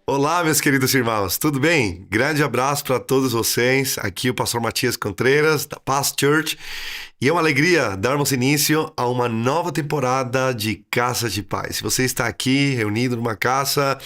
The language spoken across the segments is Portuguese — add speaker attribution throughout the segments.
Speaker 1: Olá, meus queridos irmãos, tudo bem? Grande abraço para todos vocês. Aqui o pastor Matias Contreras, da Paz Church. E é uma alegria darmos início a uma nova temporada de Casa de Paz. Se você está aqui reunido numa casa,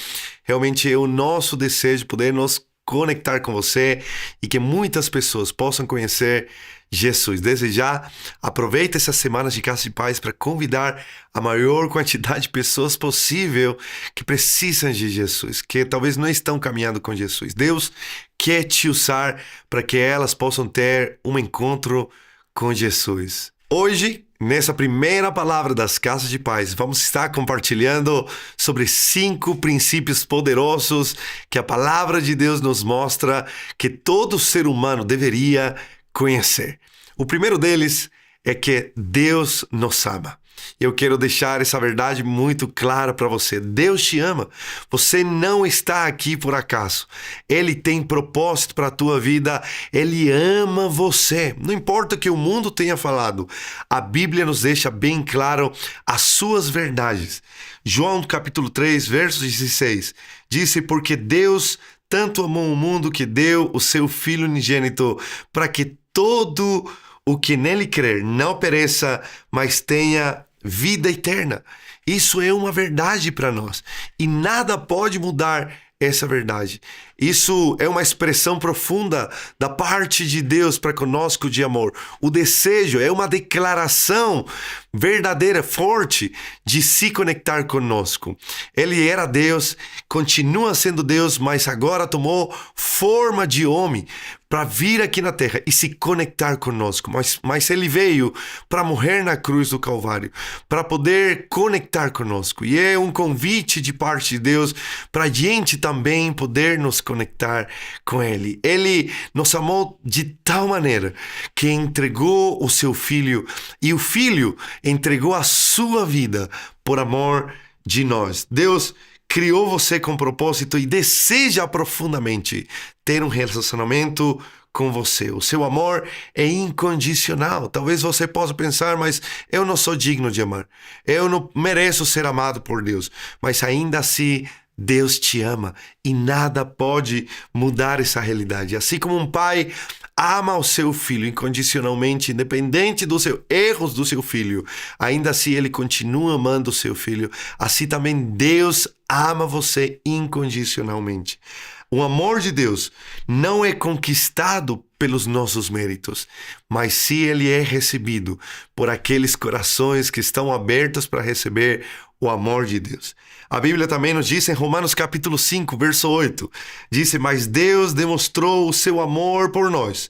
Speaker 1: realmente é o nosso desejo poder nos conectar com você e que muitas pessoas possam conhecer Jesus. Desde já, aproveita essas semanas de Casa de Paz para convidar a maior quantidade de pessoas possível que precisam de Jesus, que talvez não estão caminhando com Jesus. Deus quer te usar para que elas possam ter um encontro com Jesus. Hoje, nessa primeira palavra das Casas de Paz, vamos estar compartilhando sobre 5 princípios poderosos que a palavra de Deus nos mostra que todo ser humano deveria conhecer. O primeiro deles é que Deus nos ama. Eu quero deixar essa verdade muito clara para você. Deus te ama. Você não está aqui por acaso. Ele tem propósito para a tua vida. Ele ama você. Não importa o que o mundo tenha falado. A Bíblia nos deixa bem claro as suas verdades. João capítulo 3, verso 16. Disse, porque Deus tanto amou o mundo que deu o seu Filho unigênito para que todo o que nele crer não pereça, mas tenha vida eterna. Isso é uma verdade para nós e nada pode mudar essa verdade. Isso é uma expressão profunda da parte de Deus para conosco de amor. O desejo é uma declaração verdadeira, forte, de se conectar conosco. Ele era Deus, continua sendo Deus, mas agora tomou forma de homem para vir aqui na terra e se conectar conosco. Mas ele veio para morrer na cruz do Calvário, para poder conectar conosco. E é um convite de parte de Deus para a gente também poder nos conectar com Ele. Ele nos amou de tal maneira que entregou o seu Filho e o Filho entregou a sua vida por amor de nós. Deus criou você com propósito e deseja profundamente ter um relacionamento com você. O seu amor é incondicional. Talvez você possa pensar, mas eu não sou digno de amar. Eu não mereço ser amado por Deus. Mas ainda assim, Deus te ama e nada pode mudar essa realidade. Assim como um pai ama o seu filho incondicionalmente, independente dos erros do seu filho, ainda assim ele continua amando o seu filho. Assim também Deus ama você incondicionalmente. O amor de Deus não é conquistado pelos nossos méritos, mas se ele é recebido por aqueles corações que estão abertos para receber o amor de Deus. A Bíblia também nos diz em Romanos capítulo 5, verso 8, diz, mas Deus demonstrou o seu amor por nós.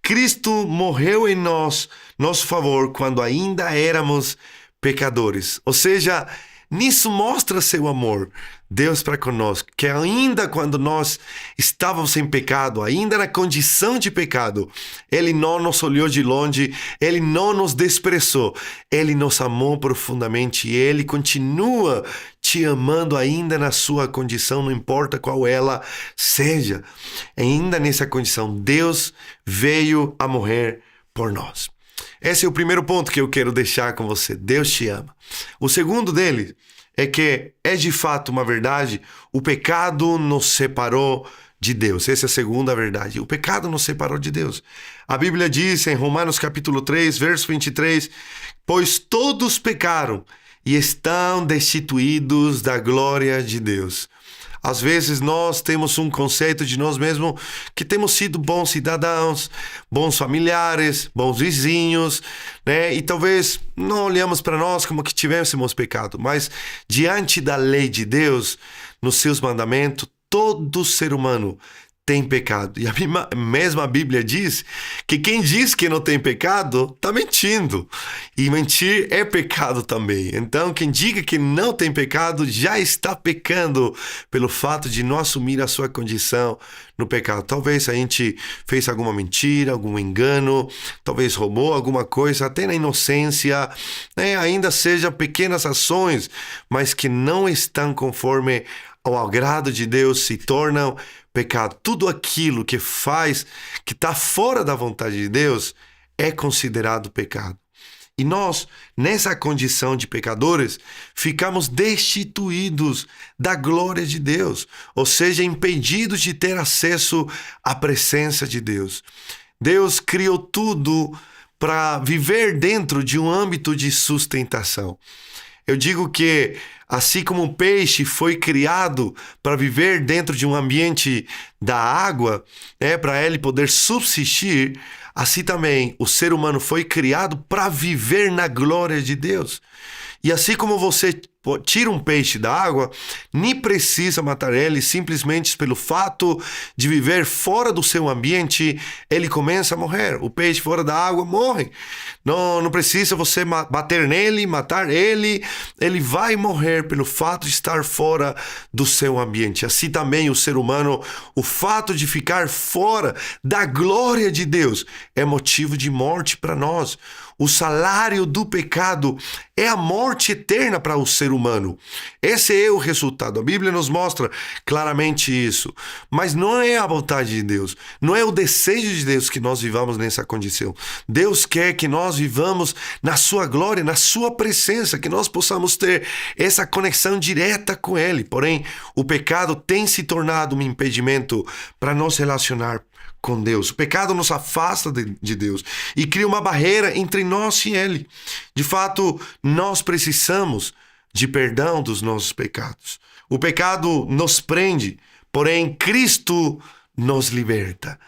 Speaker 1: Cristo morreu em nosso favor, quando ainda éramos pecadores. Ou seja, nisso mostra seu amor, Deus para conosco, que ainda quando nós estávamos em pecado, ainda na condição de pecado, Ele não nos olhou de longe, Ele não nos desprezou, Ele nos amou profundamente e Ele continua te amando ainda na sua condição, não importa qual ela seja. Ainda nessa condição, Deus veio a morrer por nós. Esse é o primeiro ponto que eu quero deixar com você. Deus te ama. O segundo dele é que é de fato uma verdade, o pecado nos separou de Deus. Essa é a segunda verdade. O pecado nos separou de Deus. A Bíblia diz em Romanos capítulo 3, verso 23, pois todos pecaram e estão destituídos da glória de Deus. Às vezes nós temos um conceito de nós mesmos que temos sido bons cidadãos, bons familiares, bons vizinhos, né? E talvez não olhamos para nós como que tivéssemos pecado, mas diante da lei de Deus, nos seus mandamentos, todo ser humano tem pecado. E a mesma Bíblia diz que quem diz que não tem pecado está mentindo. E mentir é pecado também. Então, quem diga que não tem pecado já está pecando pelo fato de não assumir a sua condição no pecado. Talvez a gente fez alguma mentira, algum engano, talvez roubou alguma coisa, até na inocência, né? Ainda sejam pequenas ações, mas que não estão conforme ao agrado de Deus, se tornam pecado. Tudo aquilo que faz, que está fora da vontade de Deus, é considerado pecado. E nós, nessa condição de pecadores, ficamos destituídos da glória de Deus, ou seja, impedidos de ter acesso à presença de Deus. Deus criou tudo para viver dentro de um âmbito de sustentação. Eu digo que, assim como o peixe foi criado para viver dentro de um ambiente da água, para ele poder subsistir, assim também o ser humano foi criado para viver na glória de Deus. E assim como você tira um peixe da água, nem precisa matar ele, simplesmente pelo fato de viver fora do seu ambiente, ele começa a morrer. O peixe fora da água morre. Não precisa você bater nele, matar ele, ele vai morrer pelo fato de estar fora do seu ambiente. Assim também o ser humano, o fato de ficar fora da glória de Deus é motivo de morte para nós. O salário do pecado é a morte eterna para o ser humano. Esse é o resultado. A Bíblia nos mostra claramente isso. Mas não é a vontade de Deus. Não é o desejo de Deus que nós vivamos nessa condição. Deus quer que nós vivamos na sua glória, na sua presença, que nós possamos ter essa conexão direta com Ele. Porém, o pecado tem se tornado um impedimento para nos relacionar com Deus. O pecado nos afasta de Deus e cria uma barreira entre nós e Ele. De fato, nós precisamos de perdão dos nossos pecados. O pecado nos prende, porém Cristo nos liberta.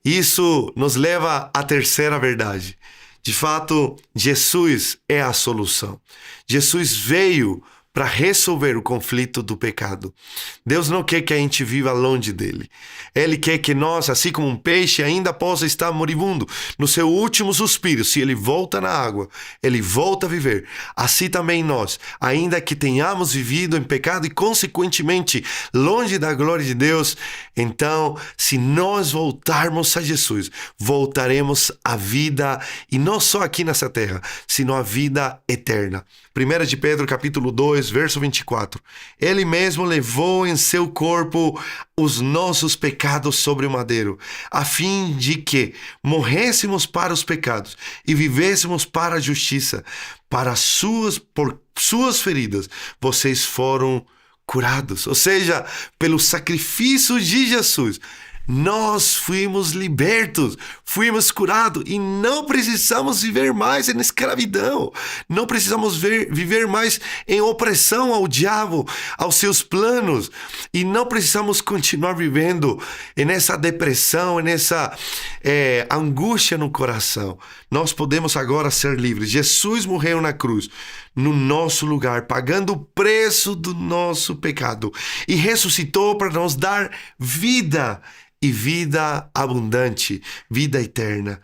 Speaker 1: Isso nos leva à terceira verdade. De fato, Jesus é a solução. Jesus veio para resolver o conflito do pecado. Deus não quer que a gente viva longe dele. Ele quer que nós, assim como um peixe, ainda possa estar moribundo no seu último suspiro. Se ele volta na água, ele volta a viver. Assim também nós, ainda que tenhamos vivido em pecado e consequentemente longe da glória de Deus, então, se nós voltarmos a Jesus, voltaremos à vida, e não só aqui nessa terra, sino à vida eterna. 1 de Pedro capítulo 2, verso 24. Ele mesmo levou em seu corpo os nossos pecados sobre o madeiro, a fim de que morrêssemos para os pecados e vivêssemos para a justiça. Por suas feridas, vocês foram curados. Ou seja, pelo sacrifício de Jesus, nós fomos libertos, fomos curados e não precisamos viver mais em escravidão, não precisamos viver mais em opressão ao diabo, aos seus planos, e não precisamos continuar vivendo nessa depressão, nessa angústia no coração. Nós podemos agora ser livres. Jesus morreu na cruz no nosso lugar, pagando o preço do nosso pecado, e ressuscitou para nos dar vida, e vida abundante, vida eterna.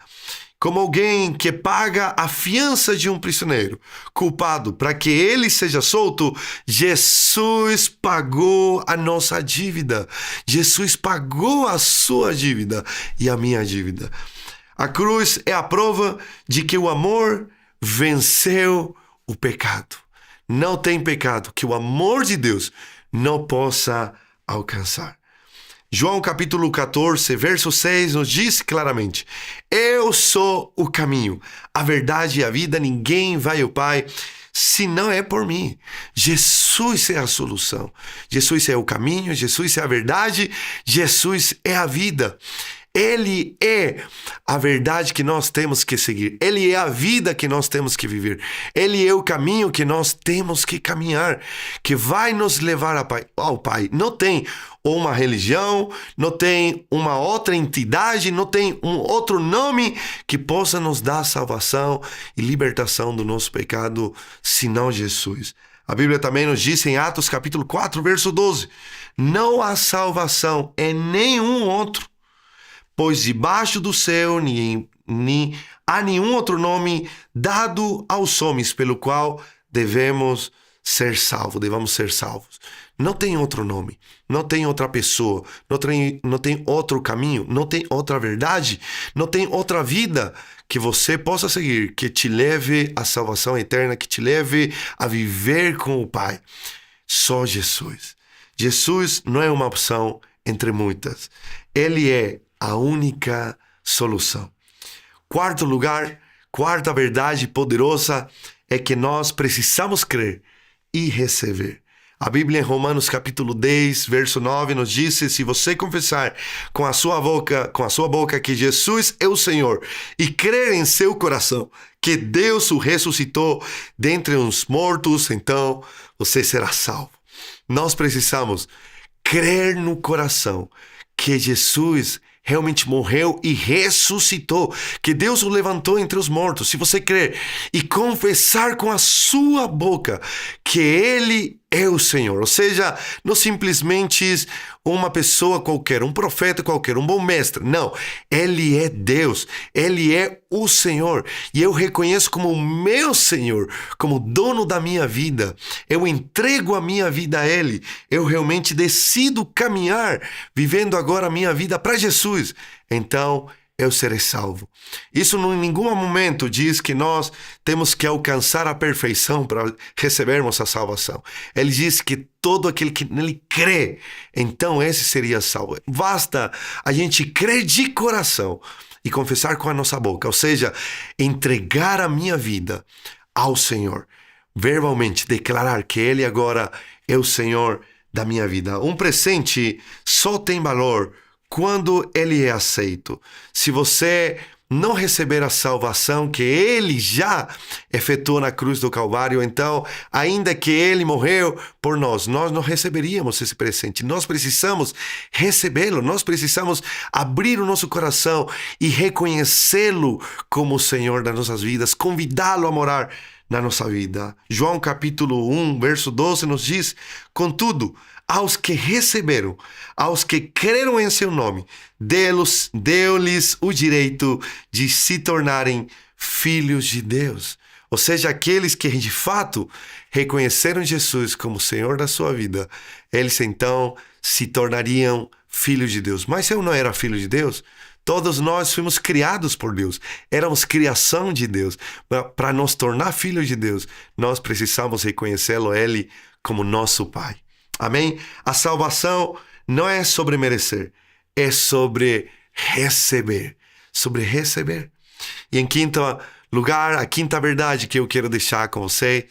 Speaker 1: Como alguém que paga a fiança de um prisioneiro culpado para que ele seja solto, Jesus pagou a nossa dívida. Jesus pagou a sua dívida e a minha dívida. A cruz é a prova de que o amor venceu o pecado. Não tem pecado que o amor de Deus não possa alcançar. João capítulo 14, verso 6 nos diz claramente: eu sou o caminho, a verdade e a vida, ninguém vai ao Pai se não é por mim. Jesus é a solução, Jesus é o caminho, Jesus é a verdade, Jesus é a vida. Ele é a verdade que nós temos que seguir. Ele é a vida que nós temos que viver. Ele é o caminho que nós temos que caminhar, que vai nos levar ao Pai. Não tem uma religião, não tem uma outra entidade, não tem um outro nome que possa nos dar salvação e libertação do nosso pecado, senão Jesus. A Bíblia também nos diz em Atos capítulo 4, verso 12: não há salvação em nenhum outro, pois debaixo do céu há nenhum outro nome dado aos homens pelo qual devemos ser salvos. Não tem outro nome, não tem outra pessoa, não tem outro caminho, não tem outra verdade, não tem outra vida que você possa seguir, que te leve à salvação eterna, que te leve a viver com o Pai. Só Jesus. Jesus não é uma opção entre muitas. Ele é a única solução. Quarto lugar, Quarta verdade poderosa é que nós precisamos crer e receber. A Bíblia em Romanos capítulo 10, verso 9 nos diz: se você confessar com a sua boca que Jesus é o Senhor e crer em seu coração que Deus o ressuscitou dentre os mortos, então você será salvo. Nós precisamos crer no coração que Jesus realmente morreu e ressuscitou, que Deus o levantou entre os mortos. Se você crer e confessar com a sua boca que Ele é o Senhor, ou seja, não simplesmente uma pessoa qualquer, um profeta qualquer, um bom mestre, não, Ele é Deus, Ele é o Senhor, e eu reconheço como o meu Senhor, como dono da minha vida, eu entrego a minha vida a Ele, eu realmente decido caminhar, vivendo agora a minha vida para Jesus, então eu serei salvo. Isso em nenhum momento diz que nós temos que alcançar a perfeição para recebermos a salvação. Ele diz que todo aquele que nele crê, então esse seria salvo. Basta a gente crer de coração e confessar com a nossa boca, ou seja, entregar a minha vida ao Senhor. Verbalmente declarar que Ele agora é o Senhor da minha vida. Um presente só tem valor quando ele é aceito. Se você não receber a salvação que Ele já efetuou na cruz do Calvário, então, ainda que Ele morreu por nós não receberíamos esse presente. Nós precisamos recebê-lo, nós precisamos abrir o nosso coração e reconhecê-lo como o Senhor das nossas vidas, convidá-lo a morar na nossa vida. João capítulo 1, verso 12 nos diz: contudo, aos que receberam, aos que creram em seu nome, deu-lhes o direito de se tornarem filhos de Deus. Ou seja, aqueles que de fato reconheceram Jesus como Senhor da sua vida, eles então se tornariam filhos de Deus. Mas eu não era filho de Deus? Todos nós fomos criados por Deus, éramos criação de Deus. Para nos tornar filhos de Deus, nós precisamos reconhecê-lo, Ele, como nosso Pai. Amém? A salvação não é sobre merecer, é sobre receber. Sobre receber. E em quinto lugar, a quinta verdade que eu quero deixar com você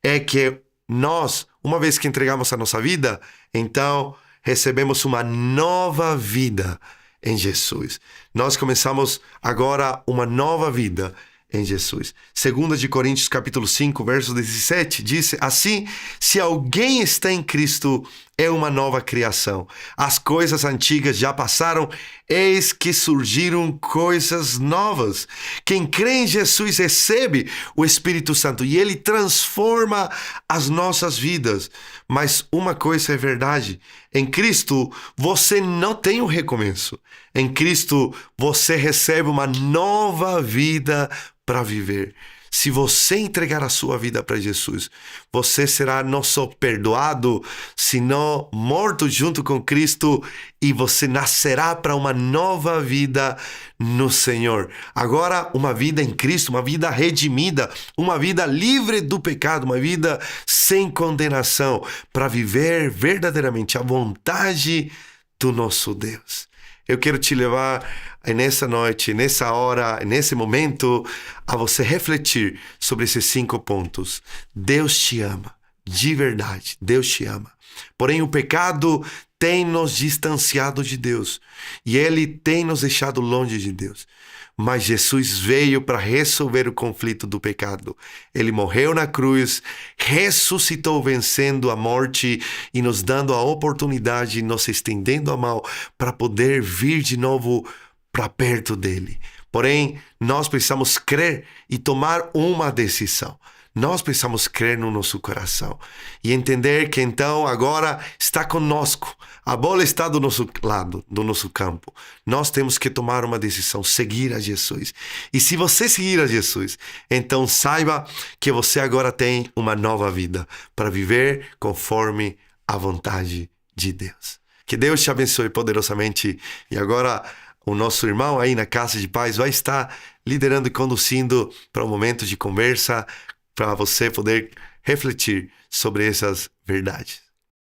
Speaker 1: é que nós, uma vez que entregamos a nossa vida, então recebemos uma nova vida em Jesus. Nós começamos agora uma nova vida em Jesus. 2 Coríntios capítulo 5, verso 17, diz assim: se alguém está em Cristo, é uma nova criação. As coisas antigas já passaram, eis que surgiram coisas novas. Quem crê em Jesus recebe o Espírito Santo e Ele transforma as nossas vidas. Mas uma coisa é verdade: em Cristo você não tem um recomeço. Em Cristo você recebe uma nova vida para viver. Se você entregar a sua vida para Jesus, você será não só perdoado, senão morto junto com Cristo, e você nascerá para uma nova vida no Senhor. Agora, uma vida em Cristo, uma vida redimida, uma vida livre do pecado, uma vida sem condenação, para viver verdadeiramente a vontade do nosso Deus. Eu quero te levar nessa noite, nessa hora, nesse momento, a você refletir sobre esses 5 pontos. Deus te ama, de verdade, Deus te ama. Porém, o pecado tem nos distanciado de Deus e Ele tem nos deixado longe de Deus. Mas Jesus veio para resolver o conflito do pecado. Ele morreu na cruz, ressuscitou vencendo a morte e nos dando a oportunidade, nos estendendo a mão para poder vir de novo para perto dele. Porém, nós precisamos crer e tomar uma decisão. Nós precisamos crer no nosso coração e entender que então agora está conosco. A bola está do nosso lado, do nosso campo. Nós temos que tomar uma decisão, seguir a Jesus. E se você seguir a Jesus, então saiba que você agora tem uma nova vida para viver conforme a vontade de Deus. Que Deus te abençoe poderosamente. E agora o nosso irmão aí na Casa de Paz vai estar liderando e conduzindo para um momento de conversa, para você poder refletir sobre essas verdades.